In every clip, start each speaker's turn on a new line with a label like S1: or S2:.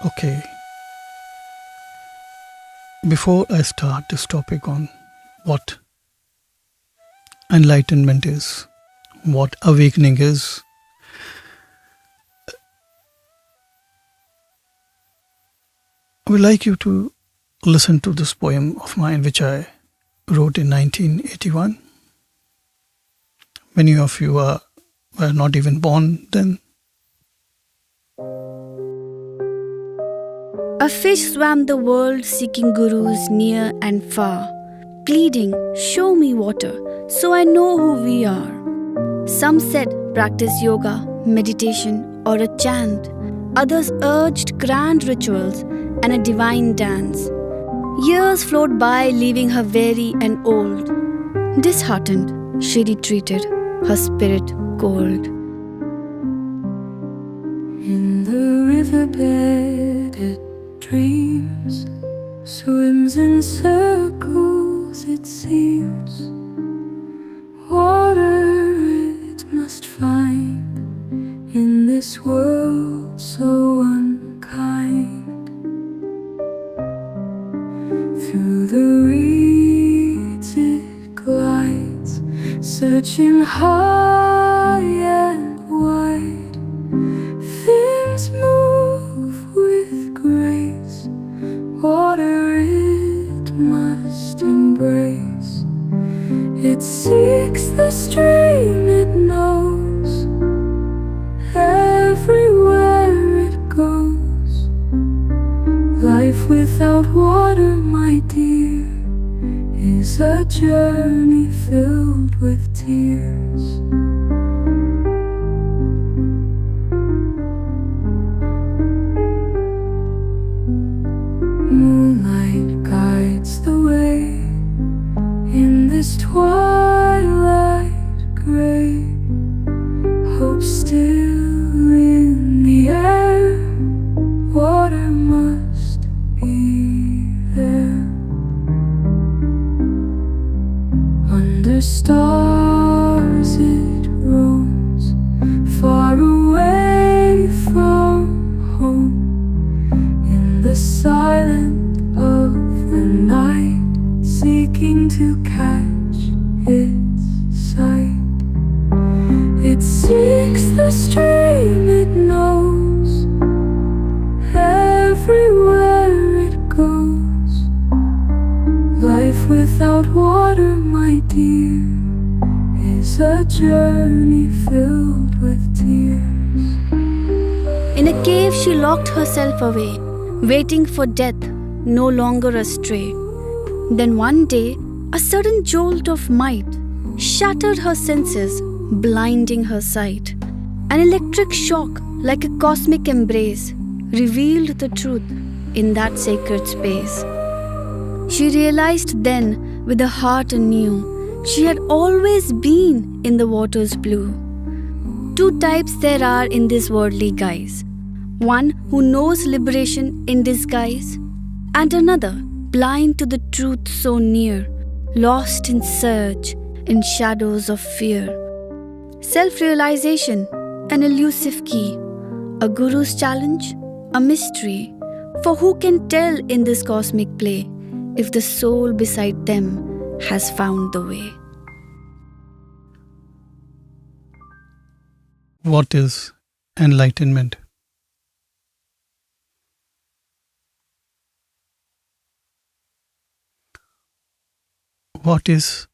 S1: Okay, before I start this topic on what enlightenment is, what awakening is, I would like you to listen to this poem of mine which I wrote in 1981. Many of you were not even born then.
S2: A fish swam the world seeking gurus near and far, pleading, "Show me water, so I know who we are." Some said, "Practice yoga, meditation, or a chant." Others urged grand rituals and a divine dance. Years flowed by, leaving her weary and old. Disheartened, she retreated, her spirit cold.
S3: In the riverbed it dreams, swims in circles it seems. Water it must find in this world so unkind. Through the reeds it glides, searching high and wide. Fins move with grace, water it must embrace. It seeks the stream it knows, everywhere it goes. Life without water, my dear, is a journey filled with tears. Moonlight guides the way in this twilight gray. Hope still in the air, water must be there. Under stars it roams, far away from home. In the silence of the night, seeking to catch its sight. It seeks the stream it knows, everywhere it goes. Life without water, my dear, is a journey filled with tears.
S2: In a cave she locked herself away, waiting for death, no longer astray. Then one day, a sudden jolt of might shattered her senses, blinding her sight. An electric shock, like a cosmic embrace, revealed the truth in that sacred space. She realized then, with a heart anew, she had always been in the water's blue. Two types there are in this worldly guise: one who knows liberation in disguise, and another blind to the truth so near, lost in search, in shadows of fear. Self-realization, an elusive key, a guru's challenge, a mystery. For who can tell in this cosmic play if the soul beside them has found the way?
S1: What is enlightenment? What is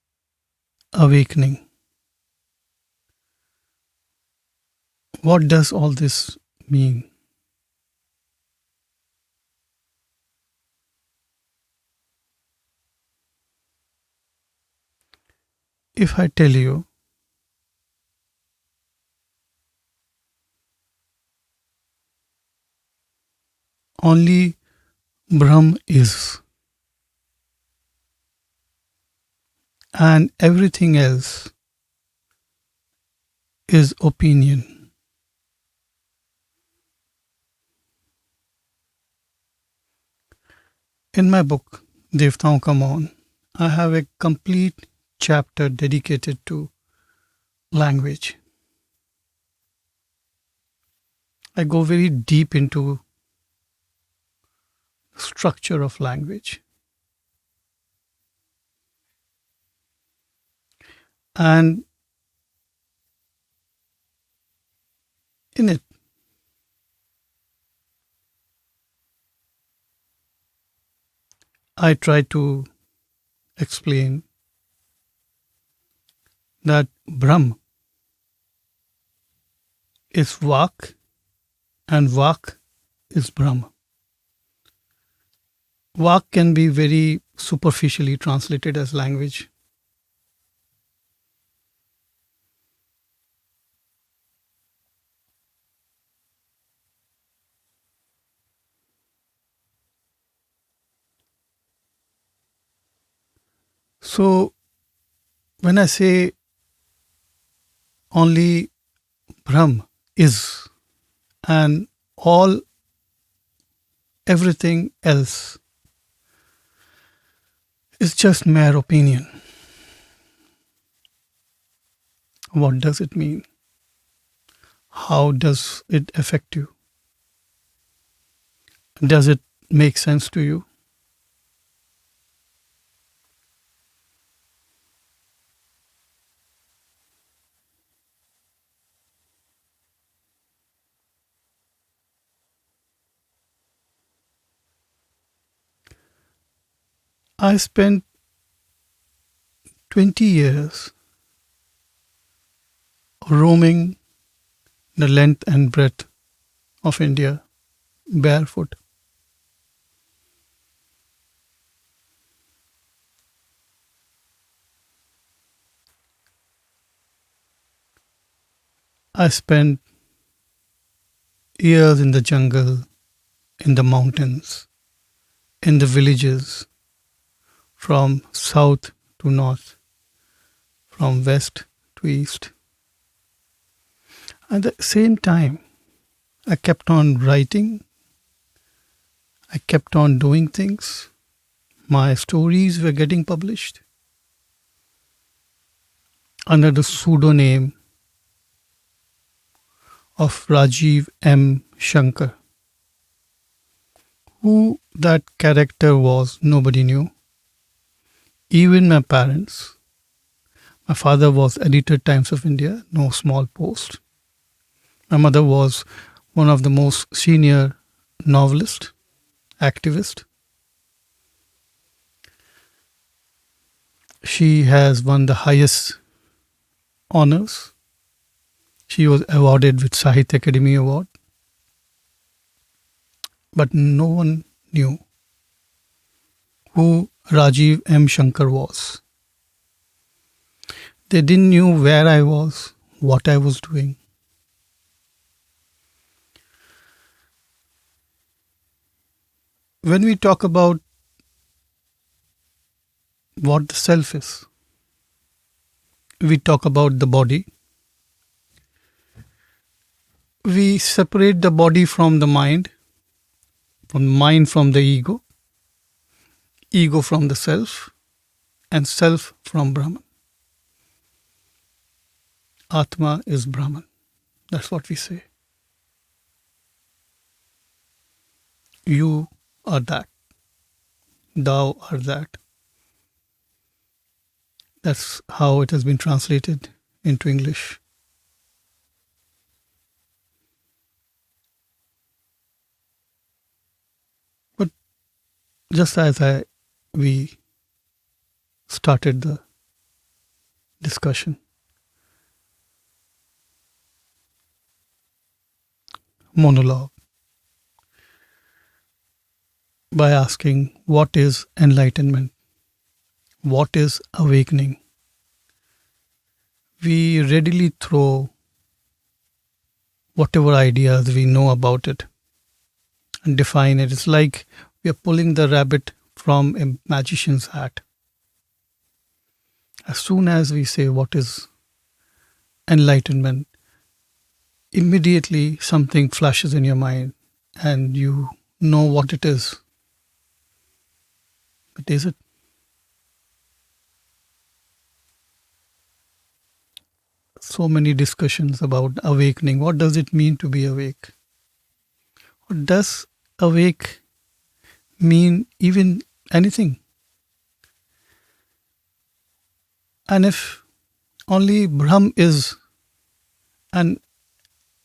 S1: awakening? What does all this mean? If I tell you only Brahman is, and everything else is opinion, in my book Devtaon Ka Maun, I have a complete chapter dedicated to language. I go very deep into structure of language. And in it, I try to explain that Brahm is Vak and Vak is Brahma. Vak can be very superficially translated as language. So when I say only Brahm is and all everything else is just mere opinion, what does it mean? How does it affect you? Does it make sense to you? I spent 20 years roaming the length and breadth of India barefoot. I spent years in the jungle, in the mountains, in the villages, from south to north, from west to east. At the same time, I kept on writing, I kept on doing things. My stories were getting published under the pseudonym of Rajiv M. Shankar. Who that character was, nobody knew. Even my parents. My father was editor Times of India, no small post. My mother was one of the most senior novelist, activist. She has won the highest honors. She was awarded with Sahitya Academy Award. But no one knew who Rajiv M. Shankar was. They didn't know where I was, what I was doing. When we talk about what the self is, we talk about the body. We separate the body from the mind from the ego from the self, and self from Brahman. Atma is Brahman. That's what we say. You are that. Thou art that. That's how it has been translated into English. But just as we started the discussion, monologue, by asking what is enlightenment, what is awakening, we readily throw whatever ideas we know about it and define it. It's like we are pulling the rabbit from a magician's hat. As soon as we say what is enlightenment, immediately something flashes in your mind and you know what it is. But is it? So many discussions about awakening. What does it mean to be awake? What does awake mean even anything. And if only Brahm is and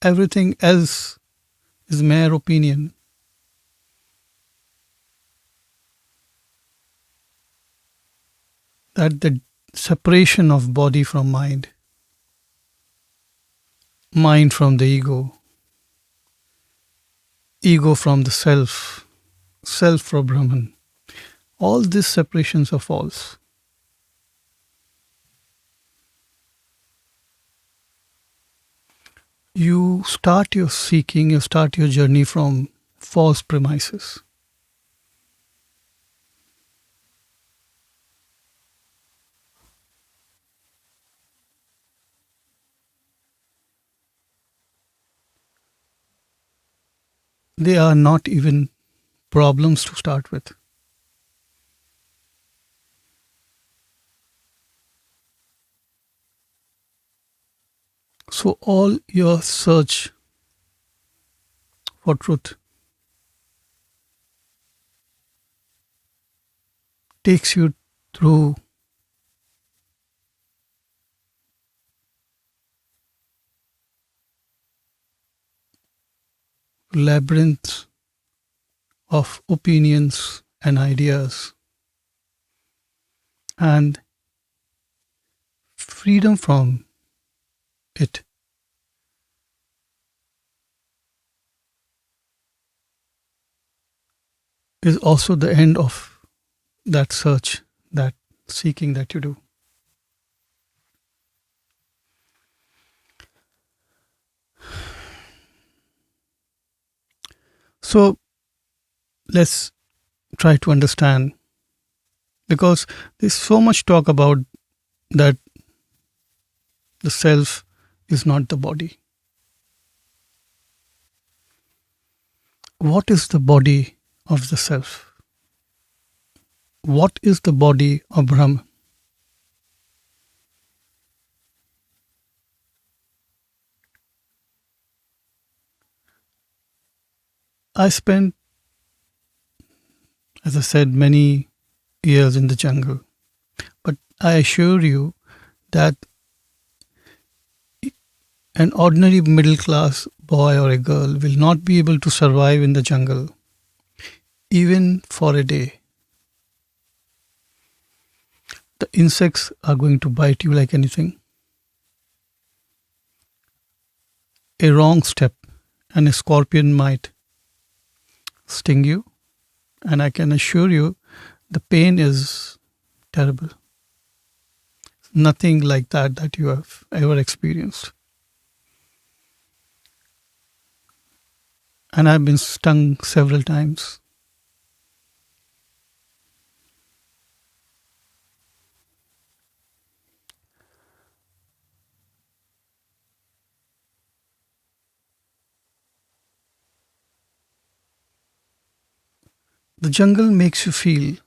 S1: everything else is mere opinion, that the separation of body from mind, mind from the ego from the self, self from Brahman, all these separations are false. You start your seeking, you start your journey from false premises. They are not even problems to start with. So, all your search for truth takes you through labyrinths of opinions and ideas, and freedom from it is also the end of that search, that seeking that you do. So let's try to understand, because there's so much talk about that the self is not the body. What is the body of the self? What is the body of Brahman? I spent, as I said, many years in the jungle, but I assure you that an ordinary middle class boy or a girl will not be able to survive in the jungle even for a day. The insects are going to bite you like anything. A wrong step and a scorpion might sting you, and I can assure you the pain is terrible. Nothing like that you have ever experienced. And I've been stung several times. The jungle makes you feel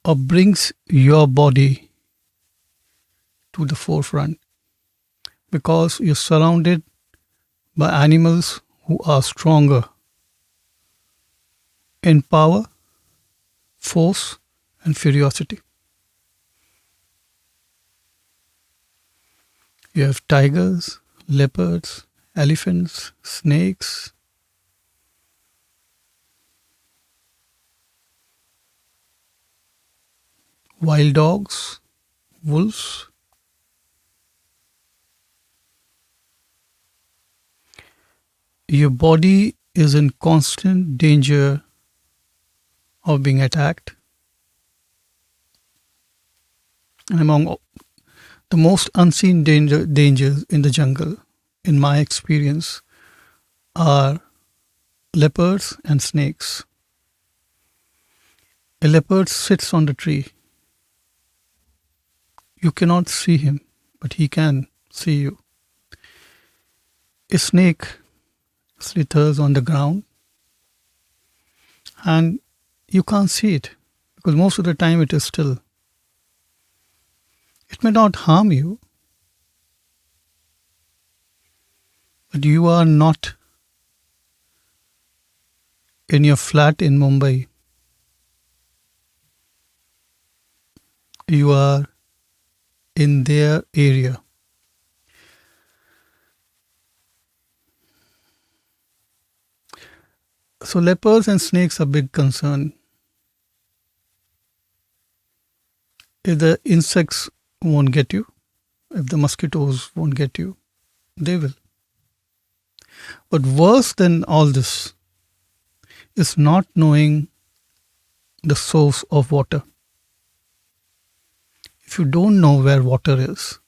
S1: or brings your body to the forefront because you're surrounded by animals who are stronger in power, force, and ferocity. You have tigers, leopards, elephants, snakes, wild dogs, wolves. Your body is in constant danger of being attacked. And among the most unseen dangers in the jungle, in my experience, are leopards and snakes. A leopard sits on the tree. You cannot see him, but he can see you. A snake slithers on the ground and you can't see it because most of the time it is still. It may not harm you, but you are not in your flat in Mumbai, you are in their area. So leopards and snakes are big concern. If the insects won't get you, if the mosquitoes won't get you, they will. But worse than all this is not knowing the source of water. If you don't know where water is,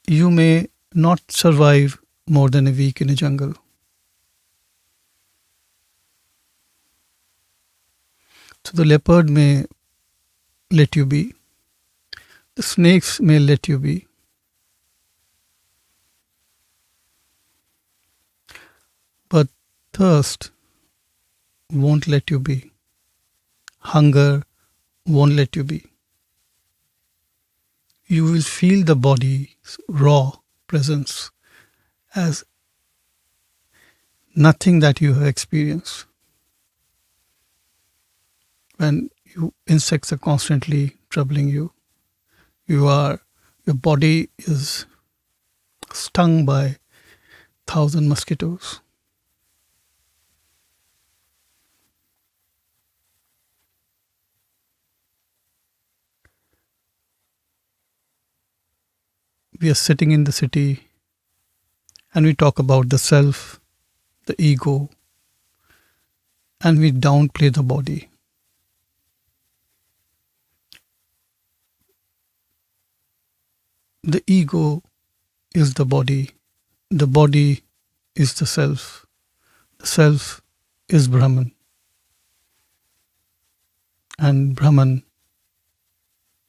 S1: you may not survive more than a week in a jungle. So the leopard may let you be, the snakes may let you be, but thirst won't let you be. Hunger won't let you be. You will feel the body's raw presence as nothing that you have experienced. When insects are constantly troubling you, your body is stung by 1,000 mosquitoes. We are sitting in the city and we talk about the self, the ego, and we downplay the body. The ego is the body is the self is Brahman, and Brahman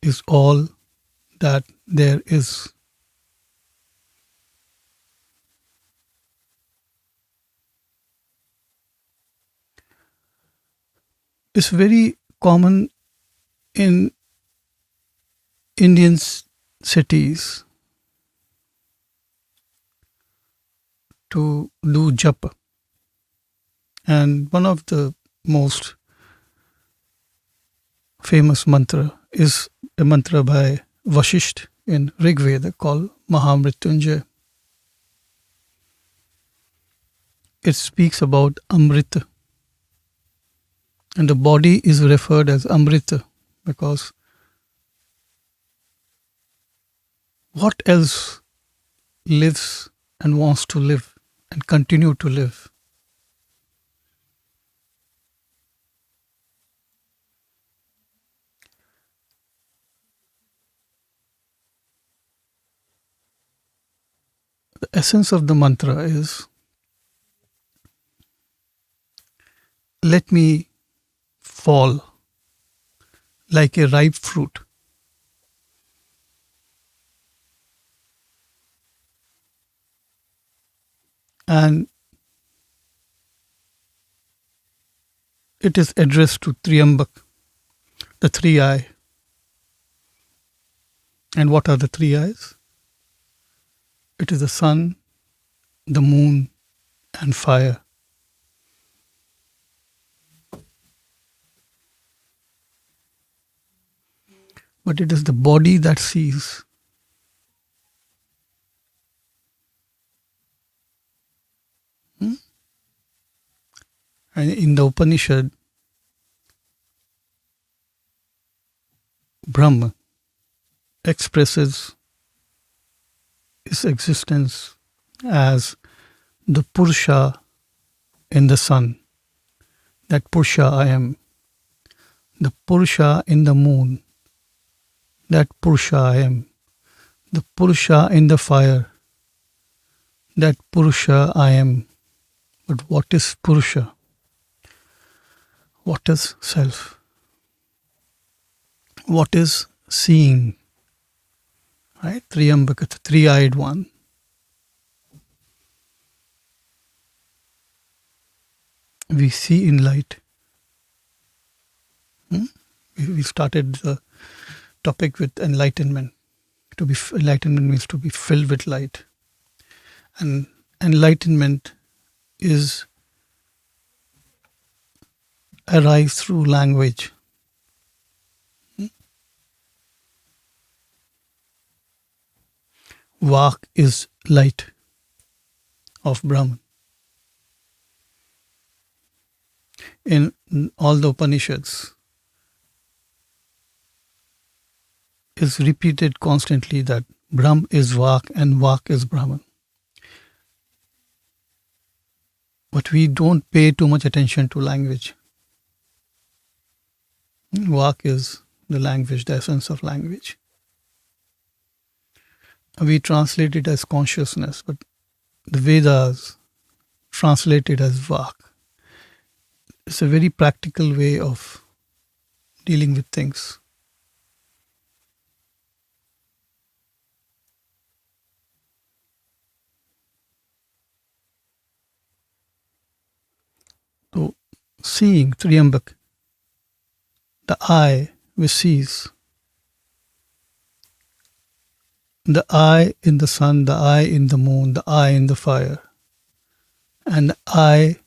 S1: is all that there is. It's very common in Indian cities to do japa. And one of the most famous mantra is a mantra by Vashisht in Rig Veda called Mahamrityunjay. It speaks about Amrita. And the body is referred as Amrita because what else lives and wants to live and continue to live? The essence of the mantra is let me fall like a ripe fruit. And it is addressed to Triambak, the three eye. And what are the three eyes? It is the sun, the moon, and fire. But it is the body that sees. And in the Upanishad, Brahma expresses his existence as the Purusha in the sun. That Purusha I am. The Purusha in the moon. That Purusha I am. The Purusha in the fire. That Purusha I am. But what is Purusha? What is self? What is seeing? Right? Triambaka, the three-eyed one. We see in light. We started the topic with enlightenment. Enlightenment means to be filled with light. And enlightenment is arise through language. Vak is light of Brahman. In all the Upanishads, is repeated constantly that Brahm is Vak and Vak is Brahman. But we don't pay too much attention to language. Vak is the language, the essence of language. We translate it as consciousness, but the Vedas translate it as Vak. It's a very practical way of dealing with things. So, seeing Triambak, the eye which sees, the eye in the sun, the eye in the moon, the eye in the fire, and the eye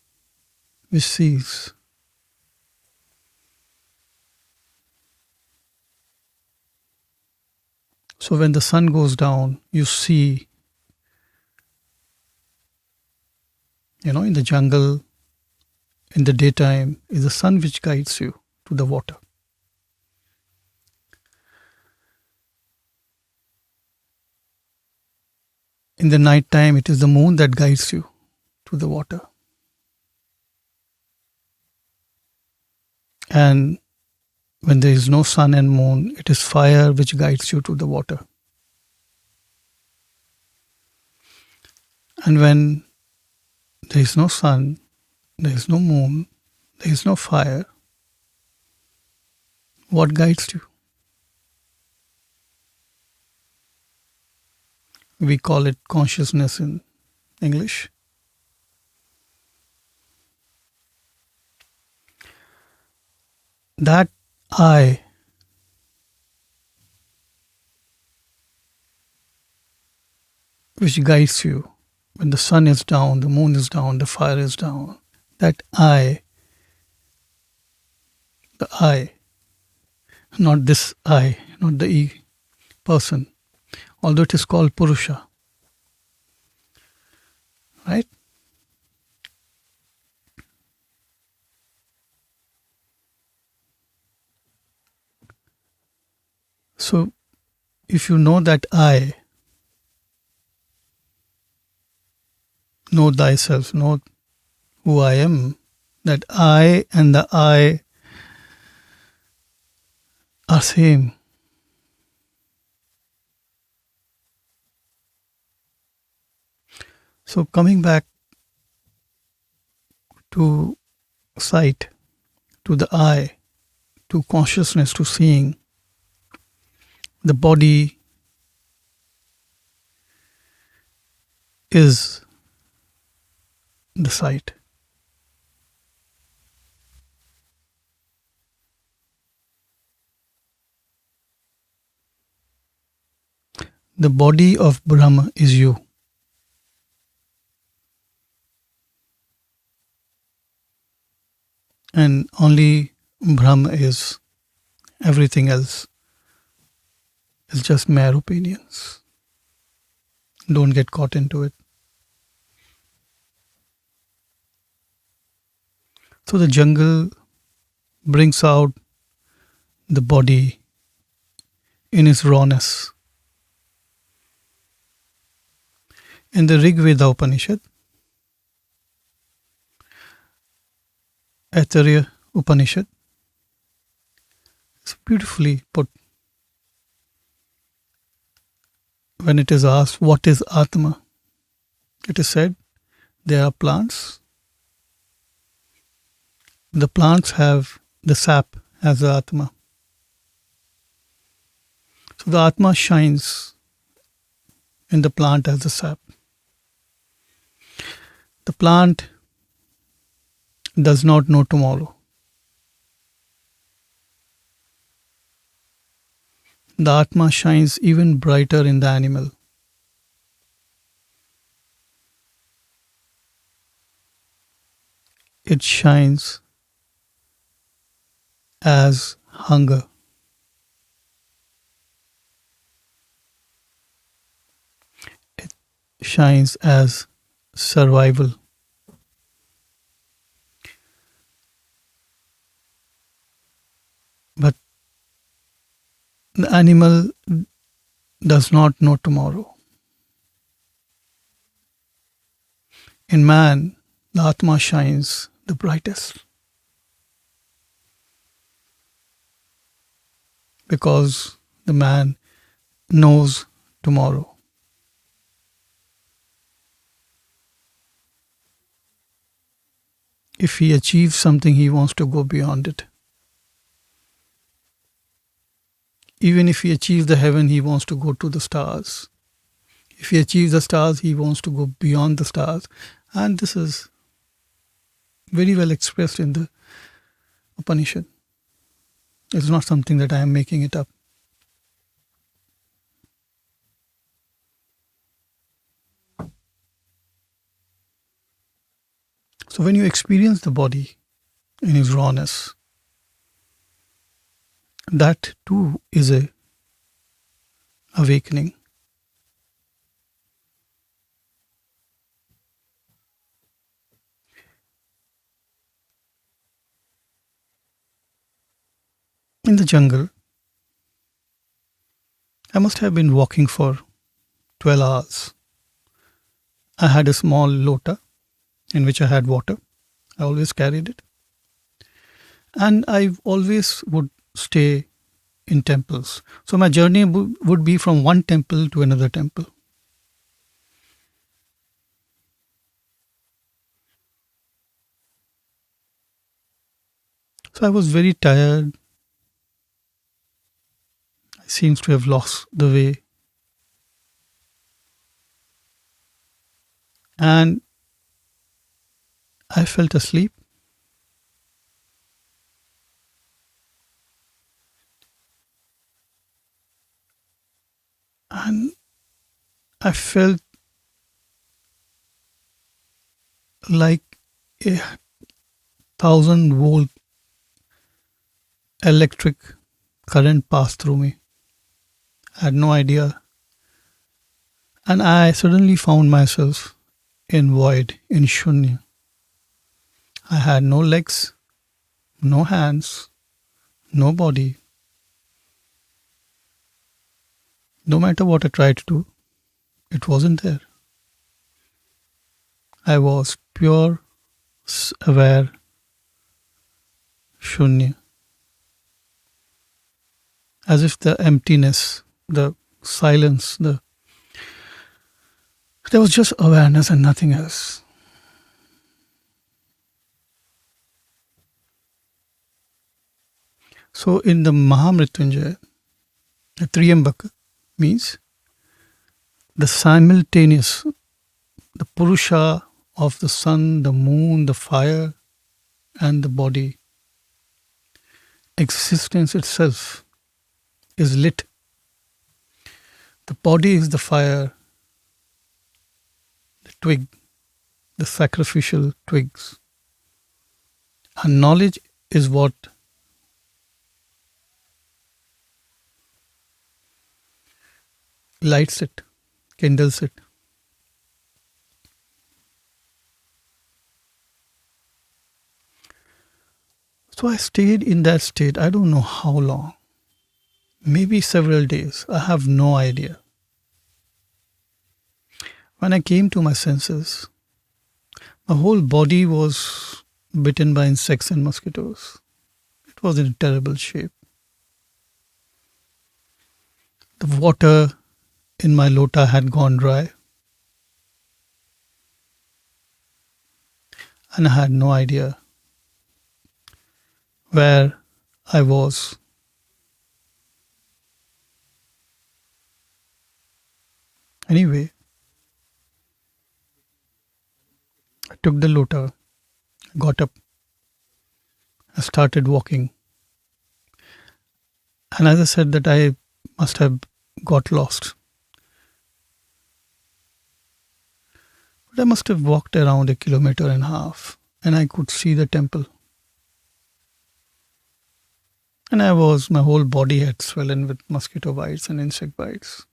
S1: which sees. So when the sun goes down, you see, in the jungle, in the daytime, is the sun which guides you to the water. In the night time, it is the moon that guides you to the water. And when there is no sun and moon, it is fire which guides you to the water. And when there is no sun, there is no moon, there is no fire, what guides you? We call it consciousness in English. That I which guides you when the sun is down, the moon is down, the fire is down, that the I, not this I, not the person, although it is called Purusha, right? So if you know that I, know thyself, know who I am, that I and the I are same. So coming back to sight, to the eye, to consciousness, to seeing, the body is the sight. The body of Brahma is you. And only Brahma is. Everything else is just mere opinions. Don't get caught into it. So the jungle brings out the body in its rawness. In the Rig Veda Upanishad, Aitharya Upanishad, it's beautifully put. When it is asked, what is Atma? It is said, there are plants. The plants have the sap as the Atma. So the Atma shines in the plant as the sap. The plant does not know tomorrow. The Atma shines even brighter in the animal. It shines as hunger. It shines as survival. But the animal does not know tomorrow. In man, the Atma shines the brightest because the man knows tomorrow. If he achieves something, he wants to go beyond it. Even if he achieves the heaven, he wants to go to the stars. If he achieves the stars, he wants to go beyond the stars. And this is very well expressed in the Upanishad. It's not something that I am making it up. So when you experience the body in its rawness, that too is a awakening. In the jungle, I must have been walking for 12 hours. I had a small lota in which I had water. I always carried it. And I always would stay in temples. So my journey would be from one temple to another temple. So I was very tired. I seems to have lost the way. And I felt asleep. And I felt like a 1,000 volt electric current passed through me. I had no idea. And I suddenly found myself in void, in shunya. I had no legs, no hands, no body. No matter what I tried to do, it wasn't there. I was pure, aware, shunya. As if the emptiness, the silence, there was just awareness and nothing else. So in the Mahamrityunjaya, the Triyambaka means the simultaneous, the Purusha of the sun, the moon, the fire, and the body. Existence itself is lit. The body is the fire, the twig, the sacrificial twigs. And knowledge is what lights it, kindles it. So I stayed in that state, I don't know how long, maybe several days, I have no idea. When I came to my senses, my whole body was bitten by insects and mosquitoes. It was in a terrible shape. The water in my lota had gone dry, and I had no idea where I was. Anyway, I took the lota, got up, I started walking. And as I said that I must have got lost. But I must have walked around 1.5 kilometers and I could see the temple. And my whole body had swollen with mosquito bites and insect bites.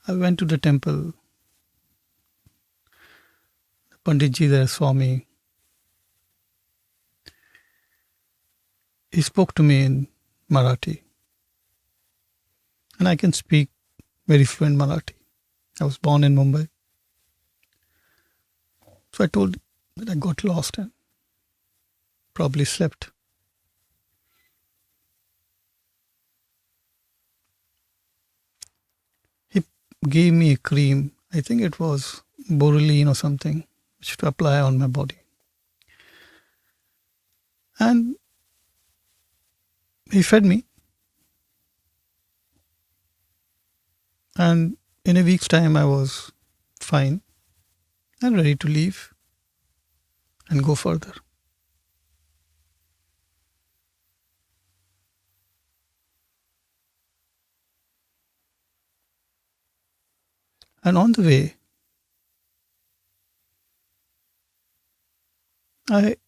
S1: I went to the temple. Panditji there saw me. He spoke to me in Marathi. And I can speak very fluent Marathi. I was born in Mumbai. So I told that I got lost and probably slept. He gave me a cream. I think it was Boruline or something, which to apply on my body. And he fed me. And in a week's time, I was fine and ready to leave and go further. And on the way, it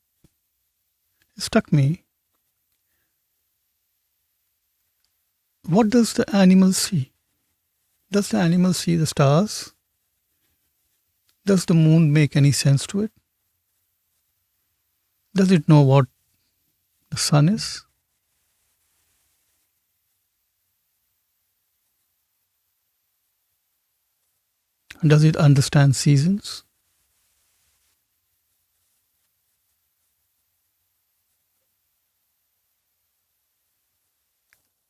S1: struck me, what does the animal see? Does the animal see the stars? Does the moon make any sense to it? Does it know what the sun is? Does it understand seasons?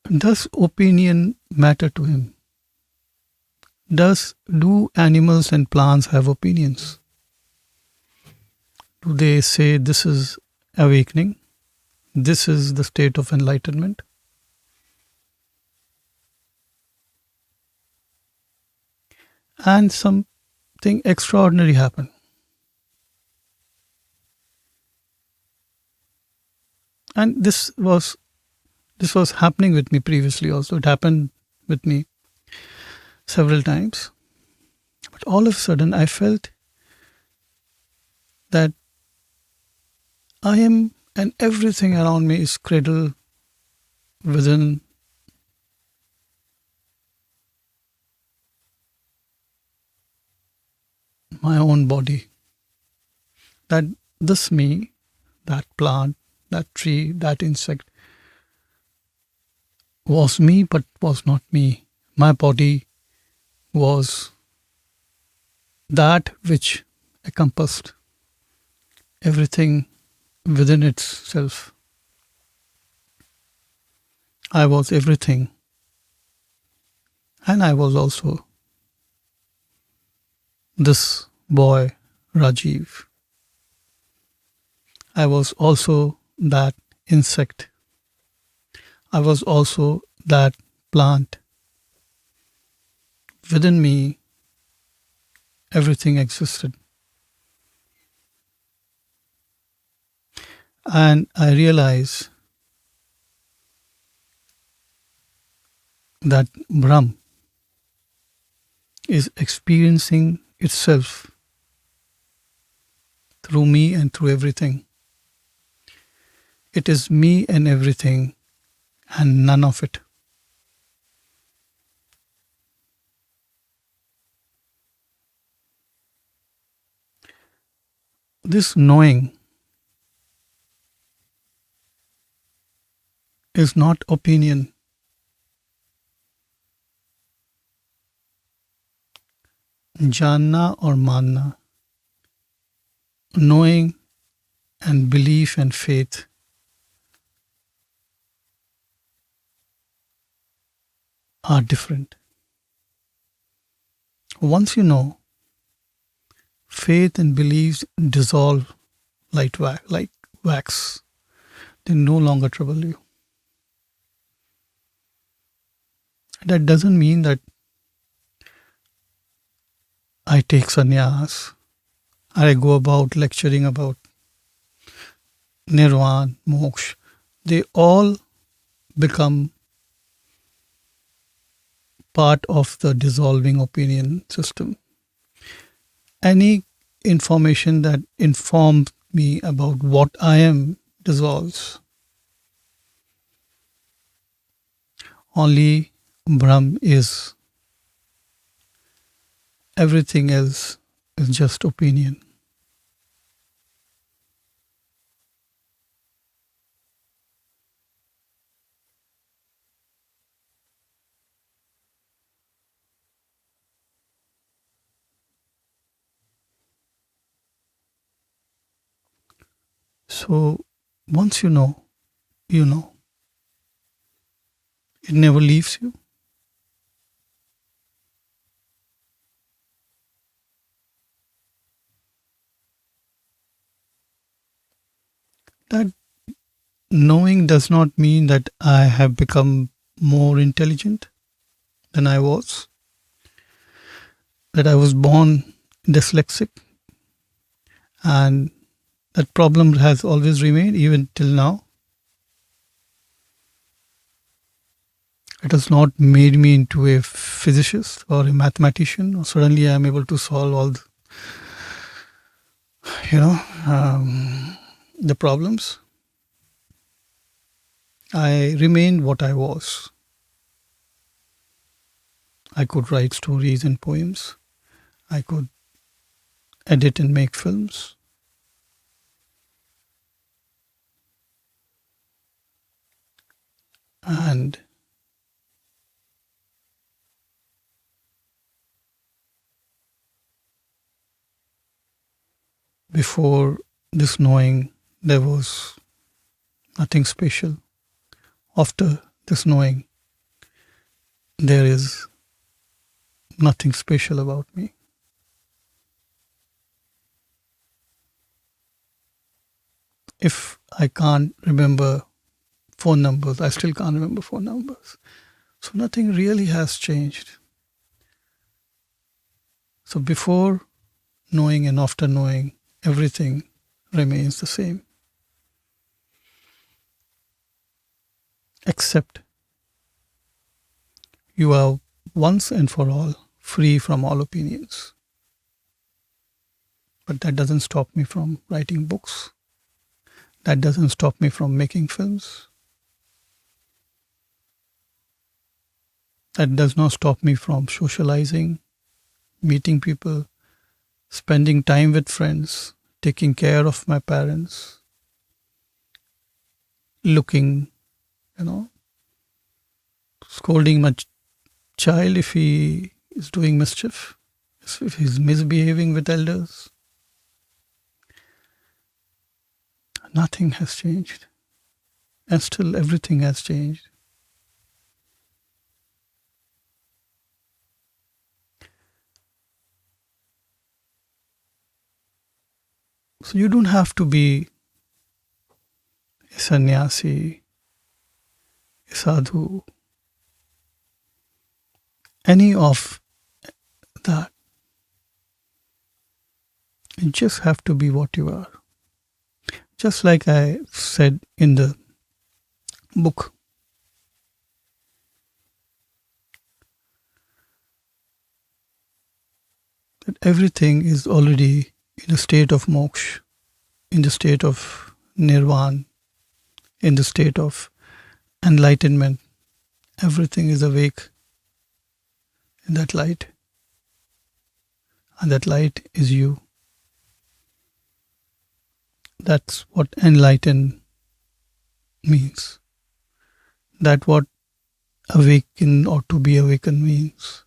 S1: Does opinion matter to him? Do animals and plants have opinions? Do they say this is awakening? This is the state of enlightenment? And something extraordinary happened. And this was happening with me previously also. It happened with me several times. But all of a sudden I felt that I am, and everything around me is cradled within my own body. That this me, that plant, that tree, that insect was me but was not me. My body was that which encompassed everything within itself. I was everything. And I was also this boy, Rajiv. I was also that insect. I was also that plant. Within me, everything existed. And I realized that Brahman is experiencing itself through me and through everything. It is me and everything and none of it. This knowing is not opinion. Janna or manna, knowing and belief and faith are different. Once you know, faith and beliefs dissolve like wax. They no longer trouble you. That doesn't mean that I take sannyas, I go about lecturing about nirvana, moksha. They all become part of the dissolving opinion system. Any information that informs me about what I am dissolves. Only Brahm is. Everything else is just opinion. So once you know, you know. It never leaves you. That knowing does not mean that I have become more intelligent than I was, that I was born dyslexic, and that problem has always remained even till now. It has not made me into a physicist or a mathematician, or suddenly I am able to solve all you know the problems. I remained what I was. I could write stories and poems. I could edit and make films. And before this knowing, there was nothing special. After this knowing, there is nothing special about me. If I can't remember phone numbers, I still can't remember phone numbers. So nothing really has changed. So before knowing and after knowing, everything remains the same. Except you are once and for all free from all opinions. But that doesn't stop me from writing books. That doesn't stop me from making films. That does not stop me from socializing, meeting people, spending time with friends, taking care of my parents, looking, scolding my child if he is doing mischief, if he's misbehaving with elders. Nothing has changed. And still everything has changed. So you don't have to be a sannyasi, a sadhu, any of that. You just have to be what you are. Just like I said in the book, that everything is already in a state of moksha, in the state of nirvana, in the state of enlightenment. Everything is awake in that light. And that light is you. That's what enlighten means. That's what awaken or to be awakened means.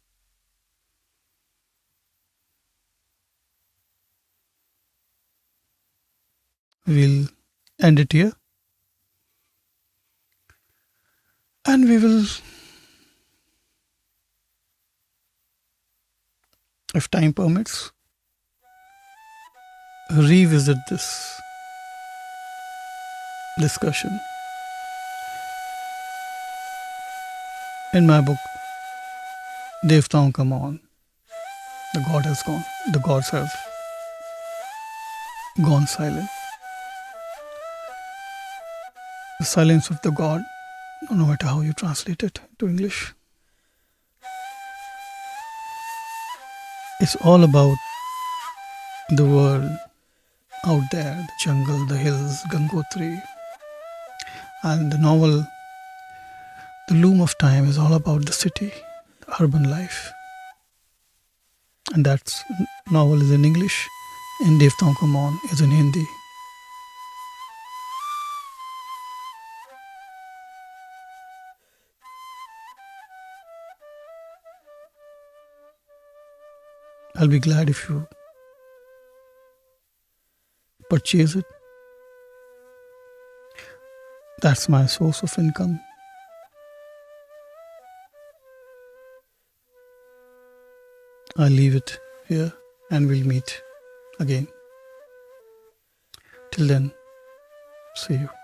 S1: We'll end it here. And we will, if time permits, revisit this discussion. In my book, Devtaon come on. The God has gone. The gods have gone silent. The silence of the God, no matter how you translate it to English, it's all about the world out there, the jungle, the hills, Gangotri. And the novel The Loom of Time is all about the city, the urban life. And that novel is in English, and Devtaon Ka Maun is in Hindi. I'll be glad if you purchase it. That's my source of income. I'll leave it here and we'll meet again. Till then, see you.